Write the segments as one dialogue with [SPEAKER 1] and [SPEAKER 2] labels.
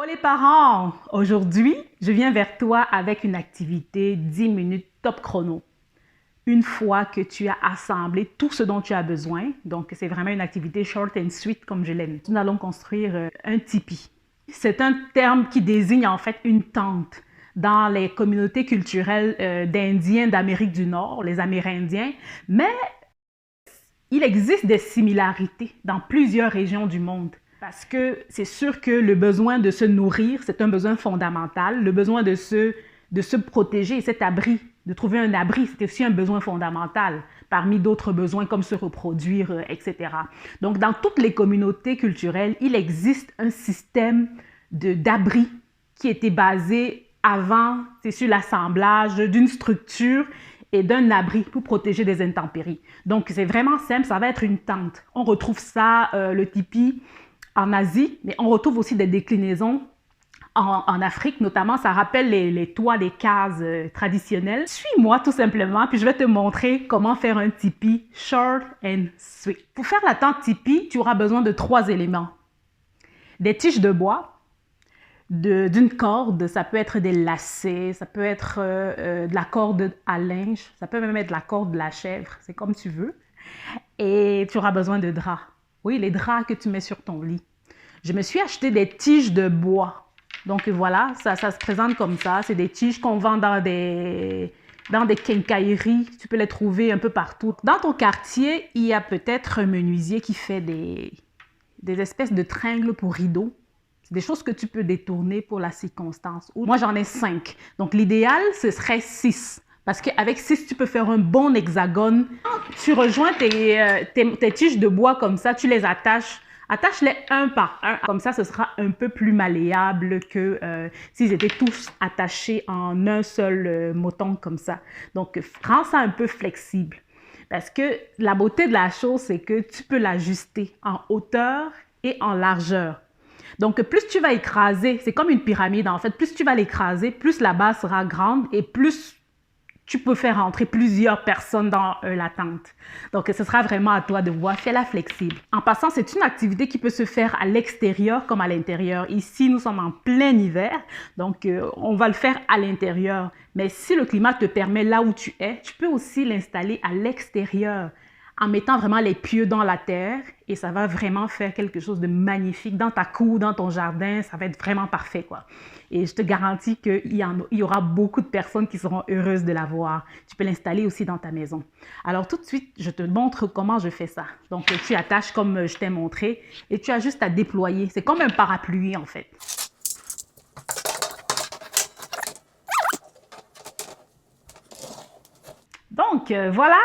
[SPEAKER 1] Les parents, aujourd'hui, je viens vers toi avec une activité 10 minutes top chrono. Une fois que tu as assemblé tout ce dont tu as besoin, donc c'est vraiment une activité short and sweet comme je l'aime, nous allons construire un tipi. C'est un terme qui désigne en fait une tente. Dans les communautés culturelles d'Indiens d'Amérique du Nord, les Amérindiens, mais il existe des similarités dans plusieurs régions du monde. Parce que c'est sûr que le besoin de se nourrir, c'est un besoin fondamental. Le besoin de se protéger, cet abri, de trouver un abri, c'est aussi un besoin fondamental, parmi d'autres besoins comme se reproduire, etc. Donc, dans toutes les communautés culturelles, il existe un système d'abri qui était basé avant, c'est sur l'assemblage d'une structure et d'un abri pour protéger des intempéries. Donc, c'est vraiment simple, ça va être une tente. On retrouve ça, le tipi, en Asie, mais on retrouve aussi des déclinaisons en Afrique, notamment, ça rappelle les toits des cases traditionnelles. Suis-moi tout simplement, puis je vais te montrer comment faire un tipi short and sweet. Pour faire la tente tipi, tu auras besoin de 3 éléments. Des tiges de bois, d'une corde, ça peut être des lacets, ça peut être de la corde à linge, ça peut même être de la corde de la chèvre, c'est comme tu veux. Et tu auras besoin de draps. Oui, les draps que tu mets sur ton lit. Je me suis acheté des tiges de bois. Donc voilà, ça se présente comme ça. C'est des tiges qu'on vend dans des quincailleries. Tu peux les trouver un peu partout. Dans ton quartier, il y a peut-être un menuisier qui fait des espèces de tringles pour rideaux. C'est des choses que tu peux détourner pour la circonstance. Moi, j'en ai 5. Donc l'idéal, ce serait 6. Parce qu'avec 6, tu peux faire un bon hexagone. Tu rejoins tes tiges de bois comme ça, tu les attaches. Attache-les un par un. Comme ça, ce sera un peu plus malléable que s'ils étaient tous attachés en un seul moton comme ça. Donc, rends ça un peu flexible. Parce que la beauté de la chose, c'est que tu peux l'ajuster en hauteur et en largeur. Donc, plus tu vas écraser, c'est comme une pyramide en fait, plus tu vas l'écraser, plus la base sera grande et plus tu peux faire entrer plusieurs personnes dans la tente. Donc, ce sera vraiment à toi de voir. Fais-la flexible. En passant, c'est une activité qui peut se faire à l'extérieur comme à l'intérieur. Ici, nous sommes en plein hiver, donc on va le faire à l'intérieur. Mais si le climat te permet là où tu es, tu peux aussi l'installer à l'extérieur en mettant vraiment les pieds dans la terre et ça va vraiment faire quelque chose de magnifique dans ta cour, dans ton jardin, ça va être vraiment parfait, quoi. Et je te garantis qu'il y aura beaucoup de personnes qui seront heureuses de la voir. Tu peux l'installer aussi dans ta maison. Alors tout de suite, je te montre comment je fais ça. Donc tu attaches comme je t'ai montré et tu as juste à déployer. C'est comme un parapluie en fait. Donc voilà.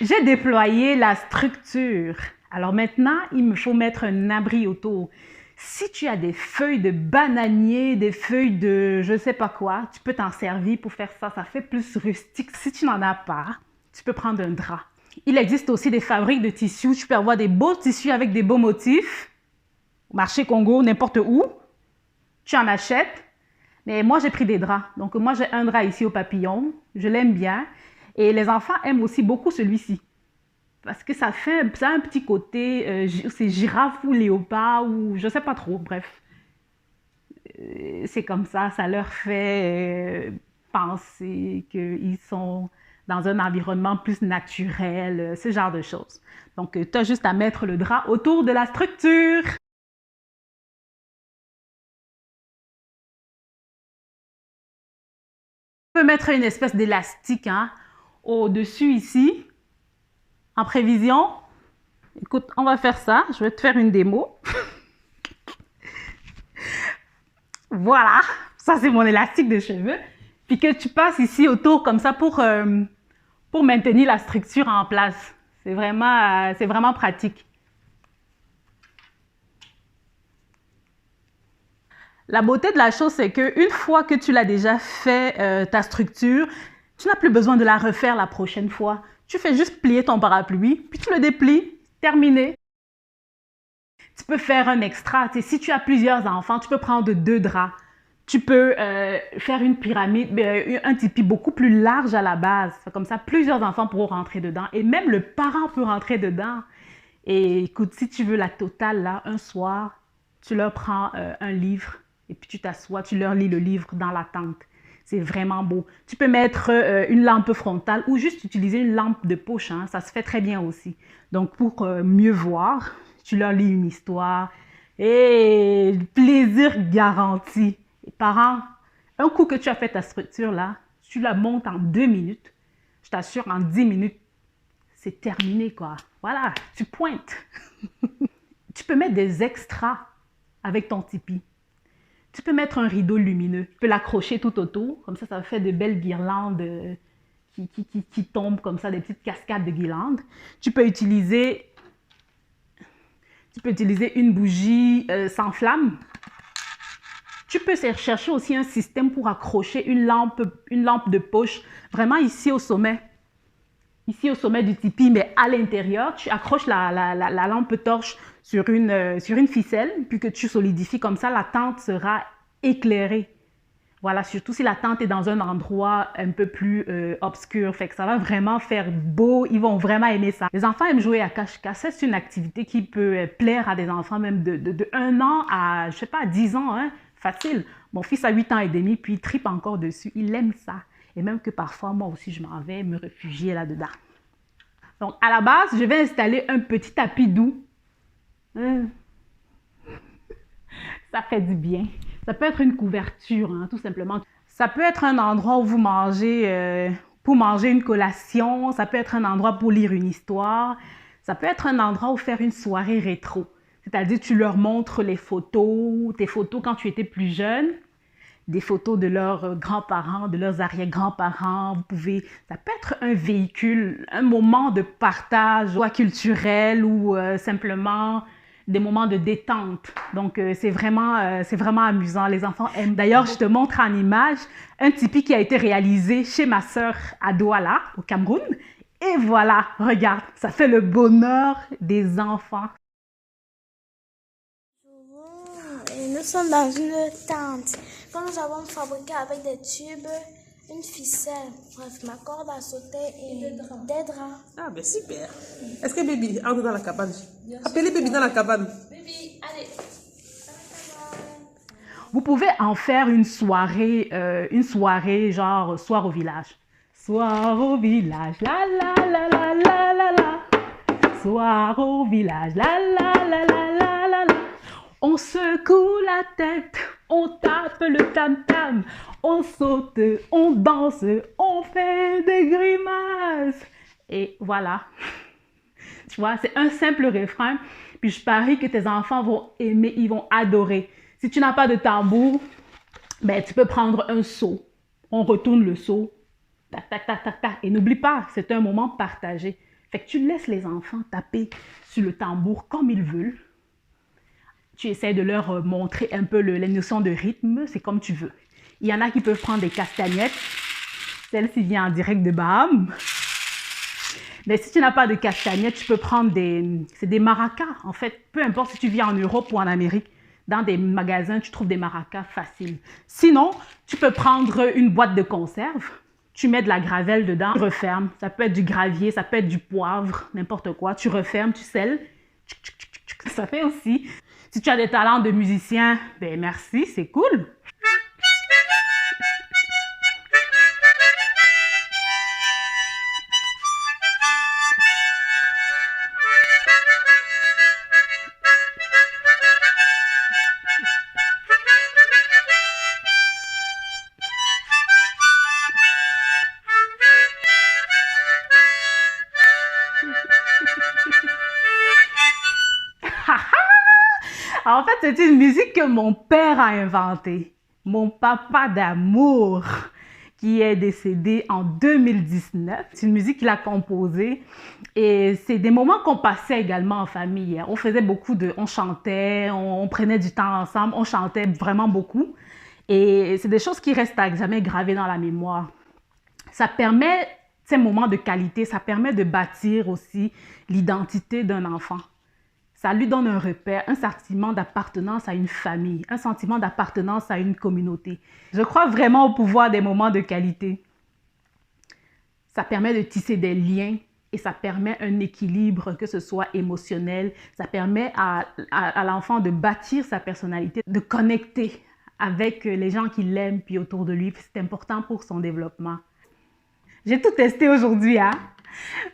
[SPEAKER 1] J'ai déployé la structure. Alors maintenant, il me faut mettre un abri autour. Si tu as des feuilles de bananier, des feuilles de je ne sais pas quoi, tu peux t'en servir pour faire ça. Ça fait plus rustique. Si tu n'en as pas, tu peux prendre un drap. Il existe aussi des fabriques de tissus. Tu peux avoir des beaux tissus avec des beaux motifs. Au marché Congo, n'importe où. Tu en achètes. Mais moi, j'ai pris des draps. Donc moi, j'ai un drap ici au papillon. Je l'aime bien. Et les enfants aiment aussi beaucoup celui-ci. Parce que ça a un petit côté, c'est girafe ou léopard ou je ne sais pas trop, bref. C'est comme ça leur fait penser qu'ils sont dans un environnement plus naturel, ce genre de choses. Donc, tu as juste à mettre le drap autour de la structure. On peut mettre une espèce d'élastique au-dessus ici, en prévision. Écoute, on va faire ça. Je vais te faire une démo. Voilà, ça c'est mon élastique de cheveux. Puis que tu passes ici autour comme ça pour maintenir la structure en place. C'est vraiment pratique. La beauté de la chose, c'est qu'une fois que tu l'as déjà fait, ta structure, tu n'as plus besoin de la refaire la prochaine fois. Tu fais juste plier ton parapluie, puis tu le déplies. Terminé. Tu peux faire un extra. Si tu as plusieurs enfants, tu peux prendre 2 draps. Tu peux faire une pyramide, un tipi beaucoup plus large à la base. Comme ça, plusieurs enfants pourront rentrer dedans. Et même le parent peut rentrer dedans. Et écoute, si tu veux la totale, là, un soir, tu leur prends un livre et puis tu t'assois, tu leur lis le livre dans la tente. C'est vraiment beau. Tu peux mettre une lampe frontale ou juste utiliser une lampe de poche. Hein, ça se fait très bien aussi. Donc, pour mieux voir, tu leur lis une histoire. Et plaisir garanti. Et parents, un coup que tu as fait ta structure là, tu la montes en 2 minutes. Je t'assure, en 10 minutes, c'est terminé quoi. Voilà, tu pointes. Tu peux mettre des extras avec ton Tipeee. Tu peux mettre un rideau lumineux. Tu peux l'accrocher tout autour. Comme ça fait de belles guirlandes qui tombent comme ça, des petites cascades de guirlandes. Tu peux utiliser une bougie sans flamme. Tu peux chercher aussi un système pour accrocher une lampe de poche, vraiment ici au sommet du Tipeee, mais à l'intérieur. Tu accroches la lampe torche sur une ficelle, puis que tu solidifies comme ça, la tente sera éclairée. Voilà, surtout si la tente est dans un endroit un peu plus obscur, fait que ça va vraiment faire beau, ils vont vraiment aimer ça. Les enfants aiment jouer à cache-cache, c'est une activité qui peut plaire à des enfants même de 1 an à, je sais pas, 10 ans, hein, facile. Mon fils a 8 ans et demi, puis il tripe encore dessus, il aime ça. Et même que parfois, moi aussi, je m'en vais me réfugier là-dedans. Donc, à la base, je vais installer un petit tapis doux. Ça fait du bien. Ça peut être une couverture, hein, tout simplement. Ça peut être un endroit où vous mangez, pour manger une collation. Ça peut être un endroit pour lire une histoire. Ça peut être un endroit où faire une soirée rétro. C'est-à-dire, tu leur montres les photos, tes photos quand tu étais plus jeune, des photos de leurs grands-parents, de leurs arrière-grands-parents. Ça peut être un véhicule, un moment de partage, soit culturel ou simplement des moments de détente. Donc, c'est vraiment amusant. Les enfants aiment. D'ailleurs, je te montre en image un Tipeee qui a été réalisé chez ma sœur à Douala, au Cameroun. Et voilà, regarde, ça fait le bonheur des enfants.
[SPEAKER 2] Et nous sommes dans une tente que nous avons fabriquée avec des tubes, une ficelle, bref, ma corde à sauter et des draps.
[SPEAKER 3] Ah ben super. Est-ce que Baby entre dans la cabane? Appelez Baby dans la cabane.
[SPEAKER 2] Baby, allez.
[SPEAKER 1] Vous pouvez en faire une soirée genre soir au village. Soir au village, la la la la la la la. Soir au village, la la la la la la la. On secoue la tête, on tape le tam-tam, on saute, on danse, on fait des grimaces. Et voilà. Tu vois, c'est un simple refrain. Puis je parie que tes enfants vont aimer, ils vont adorer. Si tu n'as pas de tambour, ben, tu peux prendre un seau. On retourne le seau. Tac, tac, tac, tac, tac. Et n'oublie pas, c'est un moment partagé. Fait que tu laisses les enfants taper sur le tambour comme ils veulent. Tu essaies de leur montrer un peu les notions de rythme, c'est comme tu veux. Il y en a qui peuvent prendre des castagnettes. Celle-ci vient en direct de Baham. Mais si tu n'as pas de castagnettes, tu peux prendre c'est des maracas. En fait, peu importe si tu vis en Europe ou en Amérique, dans des magasins, tu trouves des maracas faciles. Sinon, tu peux prendre une boîte de conserve. Tu mets de la gravelle dedans, tu refermes. Ça peut être du gravier, ça peut être du poivre, n'importe quoi. Tu refermes, tu scelles. Ça fait aussi. Si tu as des talents de musicien, ben merci, c'est cool. En fait, c'est une musique que mon père a inventée. Mon papa d'amour, qui est décédé en 2019. C'est une musique qu'il a composée. Et c'est des moments qu'on passait également en famille. On faisait on chantait, on prenait du temps ensemble, on chantait vraiment beaucoup. Et c'est des choses qui restent à jamais gravées dans la mémoire. Ça permet, ces moments de qualité, ça permet de bâtir aussi l'identité d'un enfant. Ça lui donne un repère, un sentiment d'appartenance à une famille, un sentiment d'appartenance à une communauté. Je crois vraiment au pouvoir des moments de qualité. Ça permet de tisser des liens et ça permet un équilibre, que ce soit émotionnel. Ça permet à l'enfant de bâtir sa personnalité, de connecter avec les gens qui l'aiment puis autour de lui. C'est important pour son développement. J'ai tout testé aujourd'hui, hein.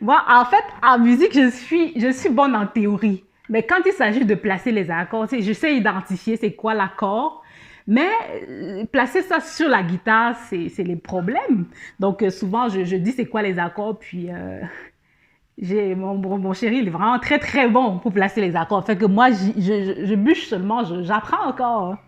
[SPEAKER 1] Moi, en fait, en musique, je suis bonne en théorie. Mais quand il s'agit de placer les accords, je sais identifier c'est quoi l'accord. Mais placer ça sur la guitare, c'est les problèmes. Donc, souvent, je dis c'est quoi les accords. Puis, mon chéri, il est vraiment très, très bon pour placer les accords. Fait que moi, je bûche seulement, j'apprends encore.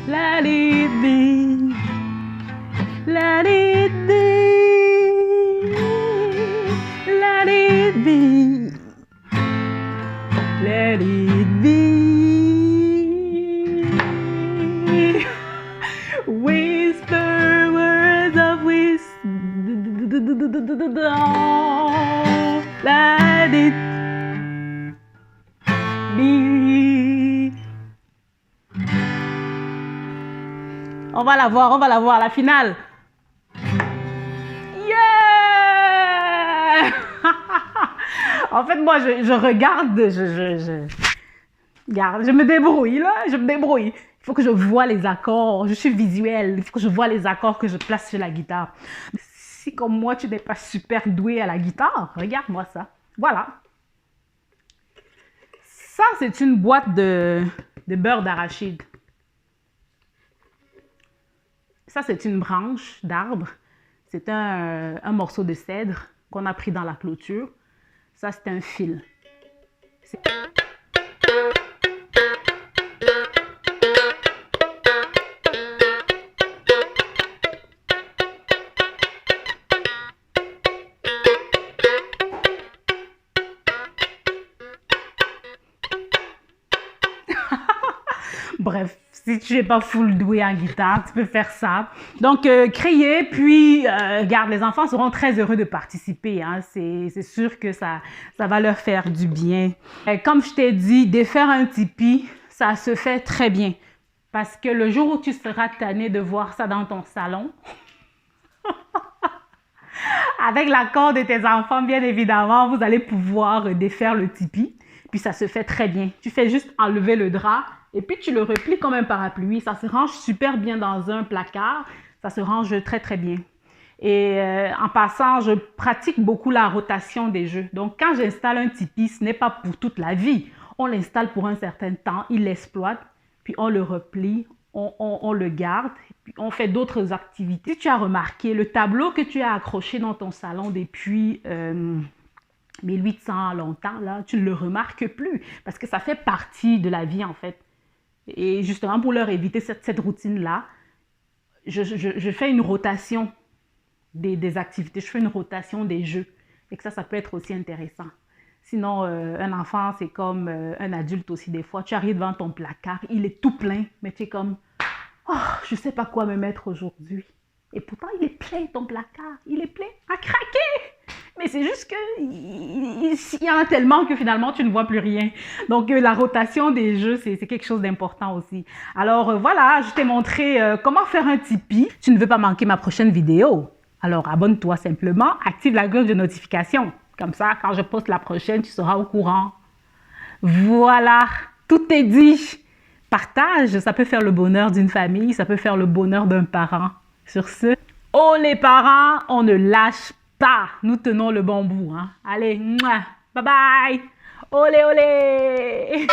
[SPEAKER 1] Let it be. Let it be, let it be, let it be. Whisper words of wisdom. Let it be. On va la voir, la finale. En fait, moi, je regarde, regarde, je me débrouille, là, je me débrouille. Il faut que je vois les accords, je suis visuelle, il faut que je vois les accords que je place sur la guitare. Si comme moi, tu n'es pas super doué à la guitare, regarde-moi ça. Voilà. Ça, c'est une boîte de beurre d'arachide. Ça, c'est une branche d'arbre. C'est un morceau de cèdre qu'on a pris dans la clôture. Ça, c'est un fil. Bref, si tu n'es pas full doué en guitare, tu peux faire ça. Donc, créer, puis, regarde, les enfants seront très heureux de participer. Hein. C'est sûr que ça va leur faire du bien. Comme je t'ai dit, défaire un tipi, ça se fait très bien. Parce que le jour où tu seras tanné de voir ça dans ton salon, avec l'accord de tes enfants, bien évidemment, vous allez pouvoir défaire le tipi. Puis ça se fait très bien. Tu fais juste enlever le drap et puis tu le replies comme un parapluie. Ça se range super bien dans un placard. Ça se range très, très bien. Et en passant, je pratique beaucoup la rotation des jeux. Donc, quand j'installe un tipi, ce n'est pas pour toute la vie. On l'installe pour un certain temps, il l'exploite, puis on le replie, on le garde, puis on fait d'autres activités. Si tu as remarqué, le tableau que tu as accroché dans ton salon depuis 1800 longtemps, là, tu ne le remarques plus parce que ça fait partie de la vie en fait. Et justement, pour leur éviter cette routine-là, je fais une rotation des activités, je fais une rotation des jeux. Et que ça peut être aussi intéressant. Sinon, un enfant, c'est comme un adulte aussi des fois. Tu arrives devant ton placard, il est tout plein, mais tu es comme « Oh, je ne sais pas quoi me mettre aujourd'hui. » Et pourtant, il est plein ton placard, il est plein à craquer. Mais c'est juste qu'il y en a tellement que finalement, tu ne vois plus rien. Donc, la rotation des jeux, c'est quelque chose d'important aussi. Alors, voilà, je t'ai montré comment faire un tipi. Tu ne veux pas manquer ma prochaine vidéo. Alors, abonne-toi simplement, active la cloche de notification. Comme ça, quand je poste la prochaine, tu seras au courant. Voilà, tout est dit. Partage, ça peut faire le bonheur d'une famille, ça peut faire le bonheur d'un parent. Sur ce, oh les parents, on ne lâche pas. Nous tenons le bon bout. Hein. Allez, bye bye. Olé, olé.